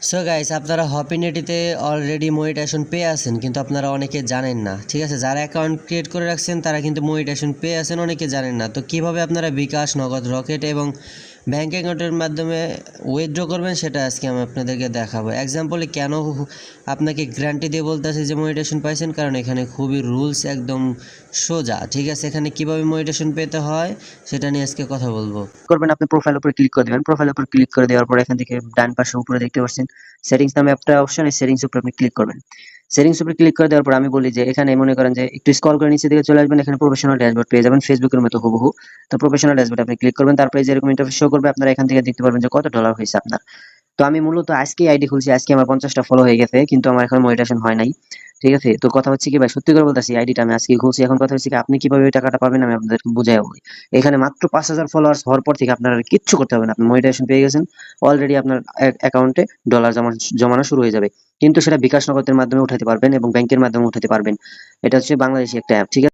So guys, আপনারা হপিনেটিতে already monetization পেয়ে আছেন, কিন্তু আপনারা অনেকে জানেন না। ঠিক আছে, যারা অ্যাকাউন্ট ক্রিয়েট করে রাখছেন তারা কিন্তু মনিটাইজেশন পেয়ে আছেন, অনেকে জানেন না। তো কিভাবে আপনারা বিকাশ, নগদ, রকেট এবং ব্যাঙ্ক অ্যাকাউন্টের মাধ্যমে উইথড্র করবেন সেটা আজকে আমি আপনাদেরকে দেখাবো। এক্সাম্পলে কেন আপনাকে গ্যারান্টি দিয়ে বলতেছি যে মনিটাইজেশন পাইছেন, কারণ এখানে খুবই রুলস একদম সোজা। ঠিক আছে, এখানে কিভাবে মনিটাইজেশন পেতে হয় সেটা নিয়ে আজকে কথা বলবো। করবেন, আপনি প্রোফাইল উপরে ক্লিক করে দিবেন। প্রোফাইল উপর ক্লিক করে দেওয়ার পর এখান থেকে ডান পাশে উপরে দেখতে পাচ্ছেন সেটিংস নামে একটা অপশন, এই সেটিংস উপরে আপনি ক্লিক করবেন। সেটিংস উপরে ক্লিক করে দেওয়ার পর আমি বলি যে এখানে মনে করেন যে একটু স্ক্রল করে নিচে দিকে চলে আসবেন, এখানে প্রফেশনাল ড্যাশবোর্ড পেয়ে যাবেন ফেসবুকের মতো হুবহু। তো প্রফেশনাল ড্যাশবোর্ড আপনি ক্লিক করবেন, তারপরে যেরকম ইন্টারফেস শো করবে আপনারা এখান থেকে দেখতে পারবেন যে কত ডলার হয়েছে আপনার। তো আমি মূলত আজকেই আইডি খুলছি, আজকে আমার 50টা ফলো হয়ে গেছে, কিন্তু আমার এখন মনিটাইজেশন হয় নাই। ঠিক আছে, তো কথা হচ্ছে কি ভাই, সত্যি করে বলতেছি আইডিটা আমি আজকে খুলছি। এখন কথা হচ্ছে কি আপনি কিভাবে ওই টাকাটা পাবেন আমি আপনাদেরকে বুঝাই বলি। এখানে মাত্র 5000 ফলোয়ার্স হওয়ার পর থেকে আপনার আর কিচ্ছু করতে হবে না, আপনি মনিটাইজেশন পেয়ে গেছেন। অলরেডি আপনার অ্যাকাউন্টে ডলার জমানো শুরু হয়ে যাবে। কিন্তু সেটা বিকাশ নগদের মাধ্যমে উঠাতে পারবেন এবং ব্যাংকের মাধ্যমে উঠাতে পারবেন। এটা হচ্ছে বাংলাদেশি একটা অ্যাপ, ঠিক আছে।